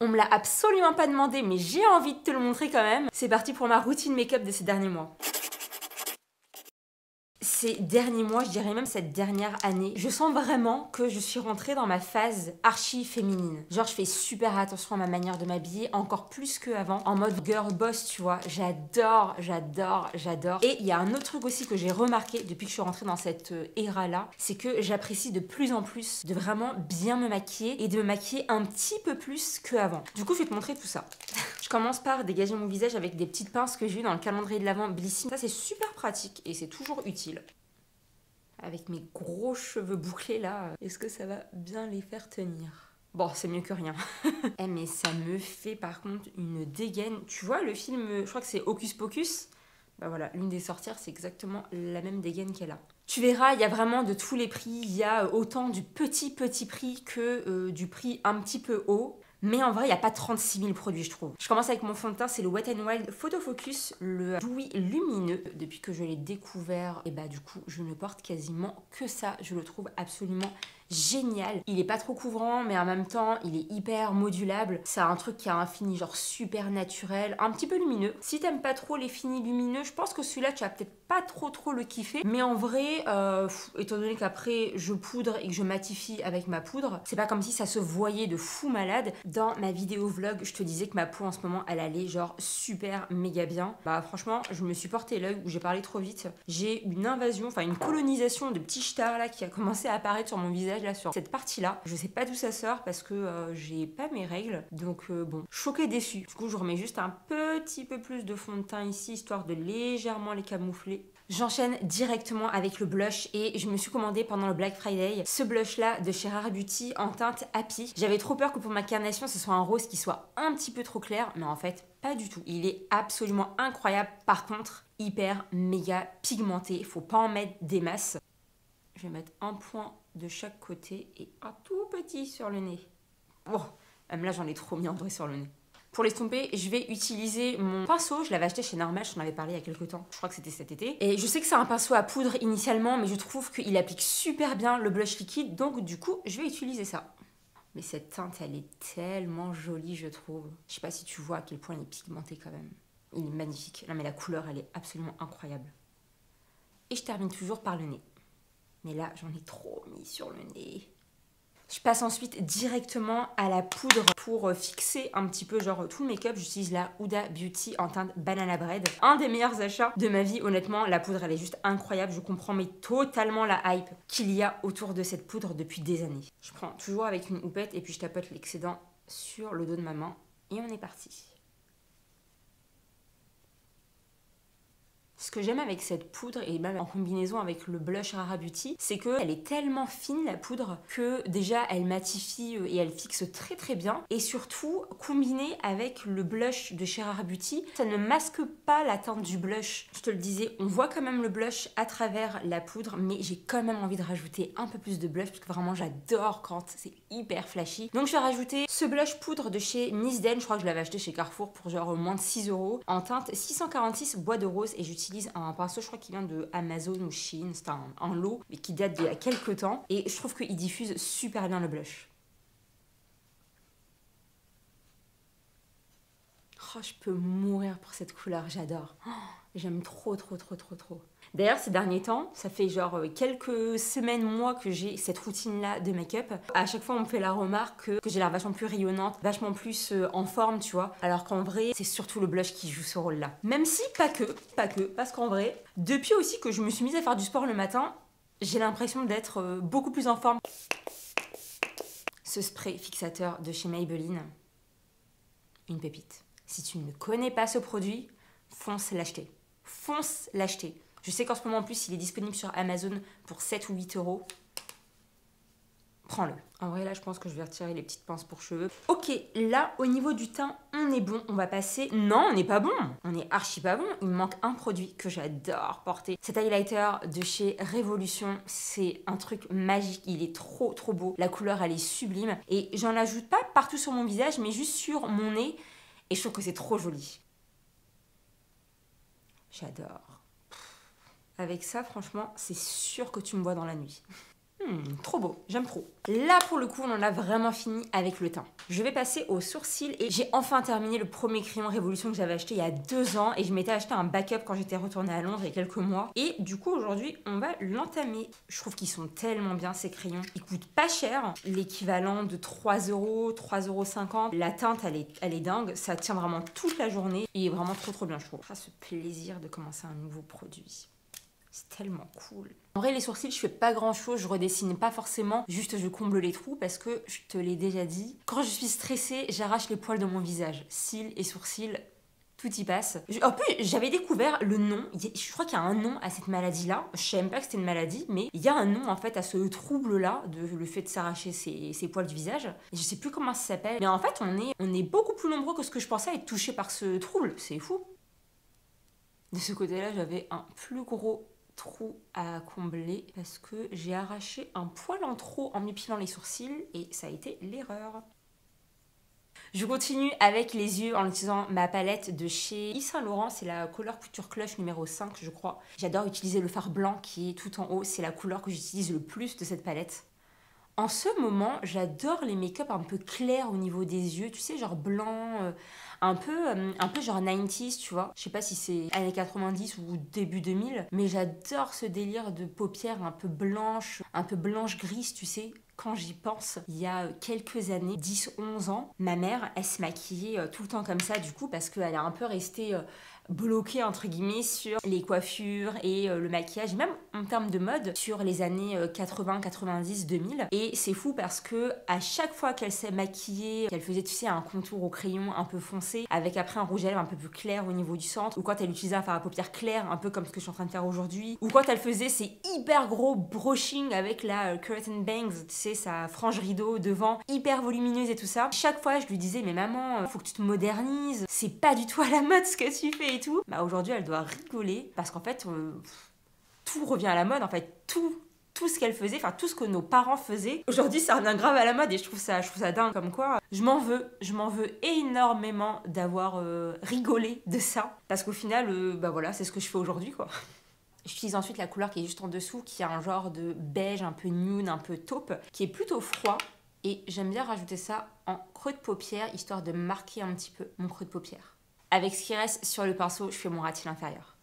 On me l'a absolument pas demandé, mais j'ai envie de te le montrer quand même. C'est parti pour ma routine make-up de ces derniers mois. Ces derniers mois, je dirais même cette dernière année, je sens vraiment que je suis rentrée dans ma phase archi féminine. Genre, je fais super attention à ma manière de m'habiller, encore plus qu'avant, en mode girl boss, tu vois. J'adore, j'adore, j'adore. Et il y a un autre truc aussi que j'ai remarqué depuis que je suis rentrée dans cette ère-là, c'est que j'apprécie de plus en plus de vraiment bien me maquiller et de me maquiller un petit peu plus qu'avant. Du coup, je vais te montrer tout ça. Je commence par dégager mon visage avec des petites pinces que j'ai eues dans le calendrier de l'Avent Blissim. Ça, c'est super pratique et c'est toujours utile. Avec mes gros cheveux bouclés là, est-ce que ça va bien les faire tenir? Bon, c'est mieux que rien. Eh, mais ça me fait par contre une dégaine. Tu vois le film, je crois que c'est Hocus Pocus? Bah voilà, l'une des sorcières, c'est exactement la même dégaine qu'elle a. Tu verras, il y a vraiment de tous les prix. Il y a autant du petit prix que du prix un petit peu haut. Mais en vrai, il n'y a pas 36 000 produits, je trouve. Je commence avec mon fond de teint, c'est le Wet n Wild Photo Focus, le Dewy Lumineux. Depuis que je l'ai découvert, et bah du coup, je ne porte quasiment que ça. Je le trouve absolument génial. Il est pas trop couvrant, mais en même temps, il est hyper modulable. C'est un truc qui a un fini genre super naturel, un petit peu lumineux. Si t'aimes pas trop les finis lumineux, je pense que celui-là, tu vas peut-être pas trop le kiffer. Mais en vrai, étant donné qu'après, je poudre et que je matifie avec ma poudre, c'est pas comme si ça se voyait de fou malade. Dans ma vidéo vlog, je te disais que ma peau en ce moment, elle allait genre super méga bien. Bah franchement, je me suis porté l'œil où j'ai parlé trop vite. J'ai une invasion, enfin une colonisation de petits stars là qui a commencé à apparaître sur mon visage là, sur cette partie-là. Je sais pas d'où ça sort parce que j'ai pas mes règles. Donc bon, choquée déçue. Du coup, je remets juste un petit peu plus de fond de teint ici, histoire de légèrement les camoufler. J'enchaîne directement avec le blush et je me suis commandé pendant le Black Friday ce blush là de chez Rare Beauty en teinte Happy. J'avais trop peur que pour ma carnation ce soit un rose qui soit un petit peu trop clair, mais en fait pas du tout. Il est absolument incroyable. Par contre, hyper méga pigmenté. Faut pas en mettre des masses. Je vais mettre un point de chaque côté et un tout petit sur le nez. Oh, même là j'en ai trop mis en vrai sur le nez. Pour l'estomper, je vais utiliser mon pinceau. Je l'avais acheté chez Normal, je t'en avais parlé il y a quelques temps. Je crois que c'était cet été. Et je sais que c'est un pinceau à poudre initialement, mais je trouve qu'il applique super bien le blush liquide. Donc du coup, je vais utiliser ça. Mais cette teinte, elle est tellement jolie, je trouve. Je sais pas si tu vois à quel point il est pigmenté quand même. Il est magnifique. Non mais la couleur, elle est absolument incroyable. Et je termine toujours par le nez. Mais là, j'en ai trop mis sur le nez. Je passe ensuite directement à la poudre pour fixer un petit peu genre tout le make-up. J'utilise la Huda Beauty en teinte Banana Bread. Un des meilleurs achats de ma vie, honnêtement. La poudre, elle est juste incroyable. Je comprends mais totalement la hype qu'il y a autour de cette poudre depuis des années. Je prends toujours avec une houppette et puis je tapote l'excédent sur le dos de ma main. Et on est parti. Ce que j'aime avec cette poudre, et même en combinaison avec le blush Rare Beauty, c'est qu'elle est tellement fine la poudre que déjà elle matifie et elle fixe très bien. Et surtout, combinée avec le blush de chez Rare Beauty, ça ne masque pas la teinte du blush. Je te le disais, on voit quand même le blush à travers la poudre, mais j'ai quand même envie de rajouter un peu plus de blush parce que vraiment j'adore quand c'est hyper flashy. Donc je vais rajouter ce blush poudre de chez Miss Den, je crois que je l'avais acheté chez Carrefour pour genre moins de 6 € en teinte 646 bois de rose et j'utilise un pinceau, je crois qu'il vient de Amazon ou Shein, c'est un lot mais qui date d'il y a quelques temps et je trouve qu'il diffuse super bien le blush. Oh, je peux mourir pour cette couleur, j'adore. Oh, j'aime trop. D'ailleurs, ces derniers temps, ça fait genre quelques semaines, mois que j'ai cette routine-là de make-up. À chaque fois, on me fait la remarque que j'ai l'air vachement plus rayonnante, vachement plus en forme, tu vois. Alors qu'en vrai, c'est surtout le blush qui joue ce rôle-là. Même si, pas que, parce qu'en vrai, depuis aussi que je me suis mise à faire du sport le matin, j'ai l'impression d'être beaucoup plus en forme. Ce spray fixateur de chez Maybelline, une pépite. Si tu ne connais pas ce produit, fonce l'acheter. Fonce l'acheter. Je sais qu'en ce moment en plus il est disponible sur Amazon pour 7 ou 8 €. Prends-le. En vrai là je pense que je vais retirer les petites pinces pour cheveux. Ok, là au niveau du teint on est bon. On va passer... Non on n'est pas bon. On est archi pas bon. Il me manque un produit que j'adore porter. Cet highlighter de chez Révolution. C'est un truc magique. Il est trop beau. La couleur elle est sublime. Et j'en ajoute pas partout sur mon visage mais juste sur mon nez. Et je trouve que c'est trop joli. J'adore. Avec ça, franchement, c'est sûr que tu me vois dans la nuit. Trop beau, j'aime trop. Là pour le coup on en a vraiment fini avec le teint. Je vais passer aux sourcils et j'ai enfin terminé le premier crayon Révolution que j'avais acheté il y a 2 ans et je m'étais acheté un backup quand j'étais retournée à Londres il y a quelques mois. Et du coup aujourd'hui on va l'entamer. Je trouve qu'ils sont tellement bien ces crayons. Ils coûtent pas cher, l'équivalent de 3 euros, 3,50 €. La teinte elle est dingue, ça tient vraiment toute la journée et est vraiment trop bien je trouve. Ce plaisir de commencer un nouveau produit. C'est tellement cool. En vrai, les sourcils, je fais pas grand chose, je redessine pas forcément, juste je comble les trous parce que je te l'ai déjà dit. Quand je suis stressée, j'arrache les poils de mon visage. Cils et sourcils, tout y passe. En plus, j'avais découvert le nom, je crois qu'il y a un nom à cette maladie-là. Je savais même pas que c'était une maladie, mais il y a un nom en fait à ce trouble-là, le fait de s'arracher ses poils du visage. Et je sais plus comment ça s'appelle, mais en fait, on est beaucoup plus nombreux que ce que je pensais à être touchés par ce trouble. C'est fou. De ce côté-là, j'avais un plus gros trou à combler parce que j'ai arraché un poil en trop en m'épilant les sourcils et ça a été l'erreur. Je continue avec les yeux en utilisant ma palette de chez Yves Saint Laurent, c'est la couleur Couture Clutch numéro 5 je crois. J'adore utiliser le fard blanc qui est tout en haut, c'est la couleur que j'utilise le plus de cette palette. En ce moment, j'adore les make-up un peu clairs au niveau des yeux, tu sais, genre blanc, un peu genre 90s, tu vois. Je sais pas si c'est années 90 ou début 2000, mais j'adore ce délire de paupières un peu blanche grise, tu sais. Quand j'y pense, il y a quelques années, 10-11 ans, ma mère, elle se maquillait tout le temps comme ça, du coup, parce qu'elle est un peu restée bloquée, entre guillemets, sur les coiffures et le maquillage, même en termes de mode, sur les années 80, 90, 2000. Et c'est fou parce que à chaque fois qu'elle s'est maquillée, qu'elle faisait, tu sais, un contour au crayon un peu foncé, avec après un rouge à lèvres un peu plus clair au niveau du centre, ou quand elle utilisait un fard à paupières clair, un peu comme ce que je suis en train de faire aujourd'hui, ou quand elle faisait ses hyper gros brushing avec la curtain bangs, tu sais, sa frange rideau devant, hyper volumineuse et tout ça. Chaque fois, je lui disais, mais maman, faut que tu te modernises, c'est pas du tout à la mode ce que tu fais et tout. Bah aujourd'hui, elle doit rigoler parce qu'en fait, tout revient à la mode, en fait, tout ce qu'elle faisait, enfin tout ce que nos parents faisaient, aujourd'hui ça revient grave à la mode et je trouve ça dingue comme quoi. Je m'en veux énormément d'avoir rigolé de ça parce qu'au final, bah voilà, c'est ce que je fais aujourd'hui quoi. J'utilise ensuite la couleur qui est juste en dessous, qui a un genre de beige un peu nude, un peu taupe, qui est plutôt froid. Et j'aime bien rajouter ça en creux de paupière, histoire de marquer un petit peu mon creux de paupière. Avec ce qui reste sur le pinceau, je fais mon ras-cils inférieur.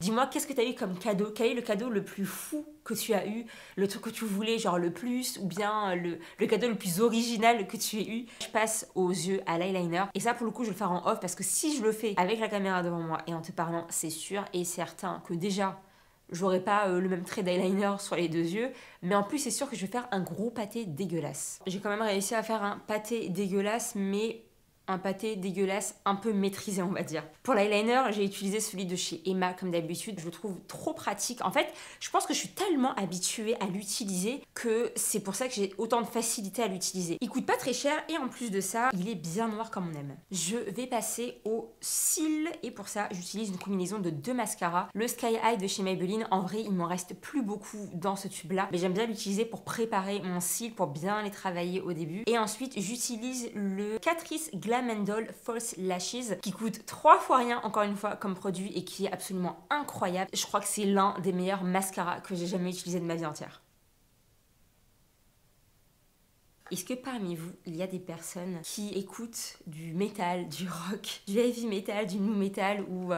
Dis-moi, qu'est-ce que tu as eu comme cadeau? Quel est le cadeau le plus fou que tu as eu? Le truc que tu voulais, genre le plus, ou bien le cadeau le plus original que tu aies eu? Je passe aux yeux à l'eyeliner. Et ça, pour le coup, je vais le faire en off parce que si je le fais avec la caméra devant moi et en te parlant, c'est sûr et certain que déjà, j'aurai pas le même trait d'eyeliner sur les 2 yeux. Mais en plus, c'est sûr que je vais faire un gros pâté dégueulasse. J'ai quand même réussi à faire un pâté dégueulasse, mais un pâté dégueulasse, un peu maîtrisé on va dire. Pour l'eyeliner, j'ai utilisé celui de chez Emma comme d'habitude, je le trouve trop pratique. En fait, je pense que je suis tellement habituée à l'utiliser que c'est pour ça que j'ai autant de facilité à l'utiliser. Il coûte pas très cher et en plus de ça, il est bien noir comme on aime. Je vais passer au cils et pour ça, j'utilise une combinaison de 2 mascaras. Le Sky High de chez Maybelline, en vrai, il m'en reste plus beaucoup dans ce tube là, mais j'aime bien l'utiliser pour préparer mon cils, pour bien les travailler au début. Et ensuite, j'utilise le Catrice Glam False Lashes qui coûte 3 fois rien encore une fois comme produit et qui est absolument incroyable. Je crois que c'est l'un des meilleurs mascaras que j'ai jamais utilisé de ma vie entière. Est-ce que parmi vous, il y a des personnes qui écoutent du métal, du rock, du heavy metal, du nu metal ou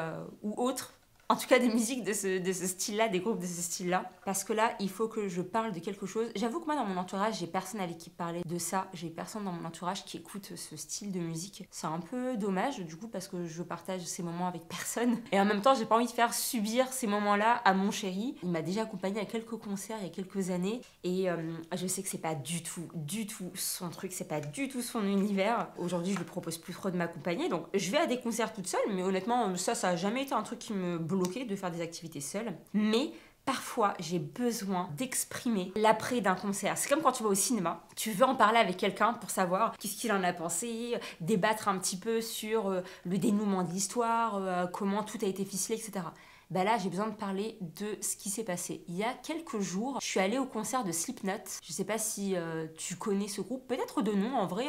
autre? En tout cas, des musiques de ce style-là, des groupes de ce style-là. Parce que là, il faut que je parle de quelque chose. J'avoue que moi, dans mon entourage, j'ai personne avec qui parler de ça. J'ai personne dans mon entourage qui écoute ce style de musique. C'est un peu dommage, du coup, parce que je partage ces moments avec personne. Et en même temps, j'ai pas envie de faire subir ces moments-là à mon chéri. Il m'a déjà accompagnée à quelques concerts il y a quelques années. Et je sais que c'est pas du tout son truc. C'est pas du tout son univers. Aujourd'hui, je lui propose plus trop de m'accompagner. Donc, je vais à des concerts toute seule. Mais honnêtement, ça a jamais été un truc qui me bloque de faire des activités seule, mais parfois j'ai besoin d'exprimer l'après d'un concert. C'est comme quand tu vas au cinéma, tu veux en parler avec quelqu'un pour savoir qu'est-ce qu'il en a pensé, débattre un petit peu sur le dénouement de l'histoire, comment tout a été ficelé, etc. Bah là, j'ai besoin de parler de ce qui s'est passé. Il y a quelques jours, je suis allée au concert de Slipknot. Je sais pas si tu connais ce groupe, peut-être de nom, en vrai,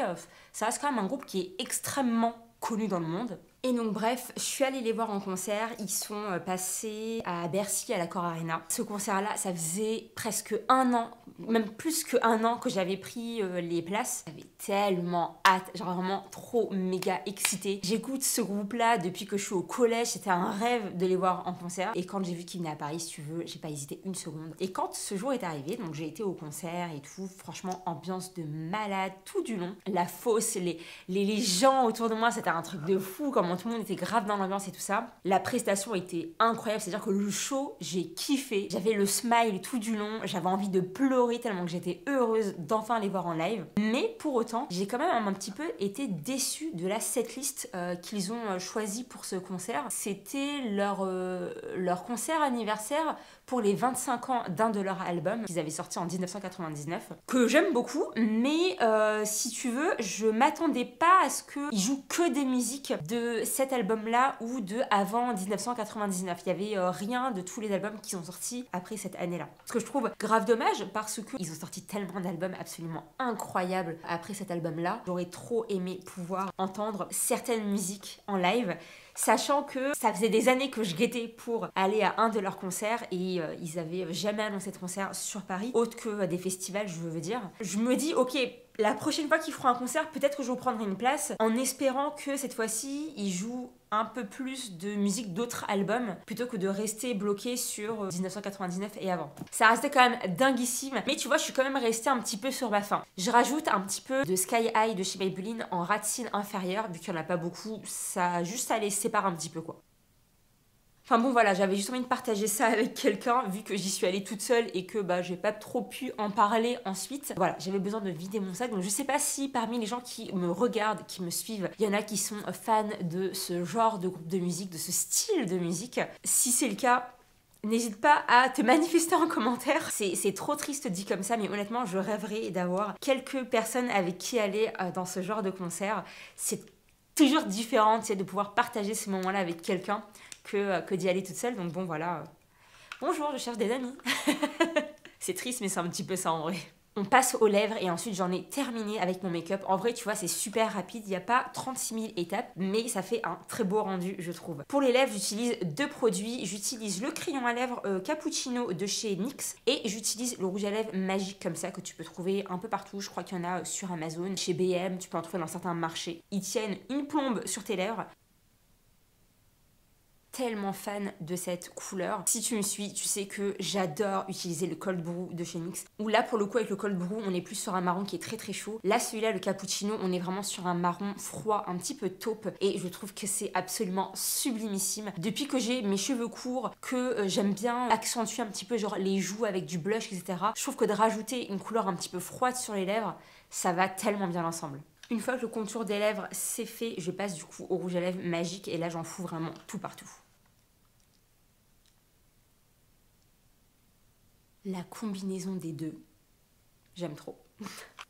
ça reste quand même un groupe qui est extrêmement connu dans le monde. Et donc bref, je suis allée les voir en concert, ils sont passés à Bercy à l'Accor Arena. Ce concert-là, ça faisait presque un an, même plus qu'un an que j'avais pris les places. J'avais tellement hâte, genre vraiment trop méga excitée. J'écoute ce groupe-là depuis que je suis au collège, c'était un rêve de les voir en concert. Et quand j'ai vu qu'ils venaient à Paris, si tu veux, j'ai pas hésité une seconde. Et quand ce jour est arrivé, donc j'ai été au concert et tout, franchement, ambiance de malade tout du long. La fosse, les gens autour de moi, c'était un truc de fou, comment tout le monde était grave dans l'ambiance et tout ça. La prestation était incroyable, c'est-à-dire que le show, j'ai kiffé. J'avais le smile tout du long, j'avais envie de pleurer tellement que j'étais heureuse d'enfin les voir en live. Mais pour autant, j'ai quand même un petit peu été déçue de la setlist qu'ils ont choisie pour ce concert. C'était leur concert anniversaire pour les 25 ans d'un de leurs albums qu'ils avaient sorti en 1999, que j'aime beaucoup, mais si tu veux, je m'attendais pas à ce qu'ils jouent que des musiques de cet album-là ou de avant 1999. Il y avait rien de tous les albums qui sont sortis après cette année-là. Ce que je trouve grave dommage parce qu'ils ont sorti tellement d'albums absolument incroyables après cet album-là. J'aurais trop aimé pouvoir entendre certaines musiques en live, sachant que ça faisait des années que je guettais pour aller à un de leurs concerts et ils avaient jamais annoncé de concert sur Paris, autre que des festivals, je veux dire. Je me dis, ok, la prochaine fois qu'ils feront un concert, peut-être que je reprendrai une place en espérant que cette fois-ci, ils jouent un peu plus de musique d'autres albums plutôt que de rester bloqué sur 1999 et avant. Ça restait quand même dinguissime, mais tu vois, je suis quand même restée un petit peu sur ma faim. Je rajoute un petit peu de Sky High de chez Maybelline en racine inférieure, vu qu'il n'y en a pas beaucoup, ça juste à les séparer un petit peu quoi. Enfin bon voilà, j'avais juste envie de partager ça avec quelqu'un vu que j'y suis allée toute seule et que j'ai pas trop pu en parler ensuite. Voilà, j'avais besoin de vider mon sac. Donc je sais pas si parmi les gens qui me regardent, qui me suivent, il y en a qui sont fans de ce genre de groupe de musique, de ce style de musique. Si c'est le cas, n'hésite pas à te manifester en commentaire. C'est trop triste dit comme ça, mais honnêtement, je rêverais d'avoir quelques personnes avec qui aller dans ce genre de concert. C'est toujours différent, tu sais, de pouvoir partager ces moments-là avec quelqu'un que d'y aller toute seule. Donc bon, voilà. Bonjour, je cherche des amis. C'est triste, mais c'est un petit peu ça en vrai. On passe aux lèvres et ensuite j'en ai terminé avec mon make-up. En vrai, tu vois, c'est super rapide. Il n'y a pas 36 000 étapes, mais ça fait un très beau rendu, je trouve. Pour les lèvres, j'utilise deux produits. J'utilise le crayon à lèvres Cappuccino de chez NYX et j'utilise le rouge à lèvres magique comme ça que tu peux trouver un peu partout. Je crois qu'il y en a sur Amazon, chez BM, tu peux en trouver dans certains marchés. Ils tiennent une plombe sur tes lèvres. Tellement fan de cette couleur. Si tu me suis, tu sais que j'adore utiliser le Cold Brew de chez NYX. Où là, pour le coup, avec le Cold Brew, on est plus sur un marron qui est très très chaud. Là, celui-là, le Cappuccino, on est vraiment sur un marron froid, un petit peu taupe. Et je trouve que c'est absolument sublimissime. Depuis que j'ai mes cheveux courts, que j'aime bien accentuer un petit peu genre les joues avec du blush, etc. Je trouve que de rajouter une couleur un petit peu froide sur les lèvres, ça va tellement bien ensemble. Une fois que le contour des lèvres c'est fait, je passe du coup au rouge à lèvres magique et là j'en fous vraiment tout partout. La combinaison des deux, j'aime trop.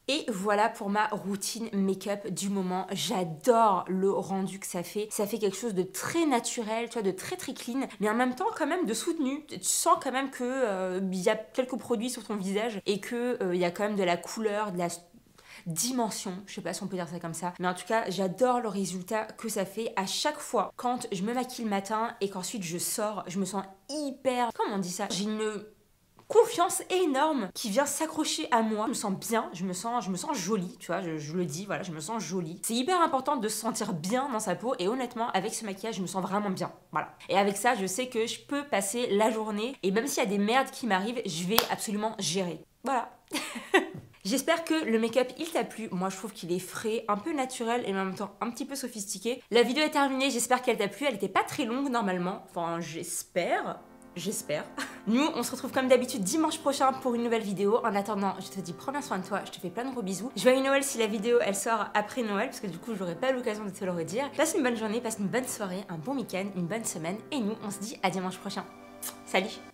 Et voilà pour ma routine make-up du moment. J'adore le rendu que ça fait. Ça fait quelque chose de très naturel, tu vois, de très très clean, mais en même temps quand même de soutenu. Tu sens quand même que y a quelques produits sur ton visage et que y a quand même de la couleur, de la dimension, je sais pas si on peut dire ça comme ça, mais en tout cas j'adore le résultat que ça fait à chaque fois quand je me maquille le matin et qu'ensuite je sors, je me sens hyper, comment on dit ça, j'ai une confiance énorme qui vient s'accrocher à moi. Je me sens bien, je me sens jolie, tu vois, je le dis, voilà, je me sens jolie. C'est hyper important de se sentir bien dans sa peau et honnêtement, avec ce maquillage, je me sens vraiment bien, voilà. Et avec ça, je sais que je peux passer la journée et même s'il y a des merdes qui m'arrivent, je vais absolument gérer. Voilà. J'espère que le make-up il t'a plu. Moi je trouve qu'il est frais, un peu naturel et en même temps un petit peu sophistiqué. La vidéo est terminée, j'espère qu'elle t'a plu. Elle était pas très longue normalement, enfin j'espère. Nous on se retrouve comme d'habitude dimanche prochain pour une nouvelle vidéo. En attendant, je te dis prends bien soin de toi, je te fais plein de gros bisous. Joyeux Noël si la vidéo elle sort après Noël parce que du coup j'aurai pas l'occasion de te le redire. Passe une bonne journée, passe une bonne soirée, un bon week-end, une bonne semaine et nous on se dit à dimanche prochain. Salut!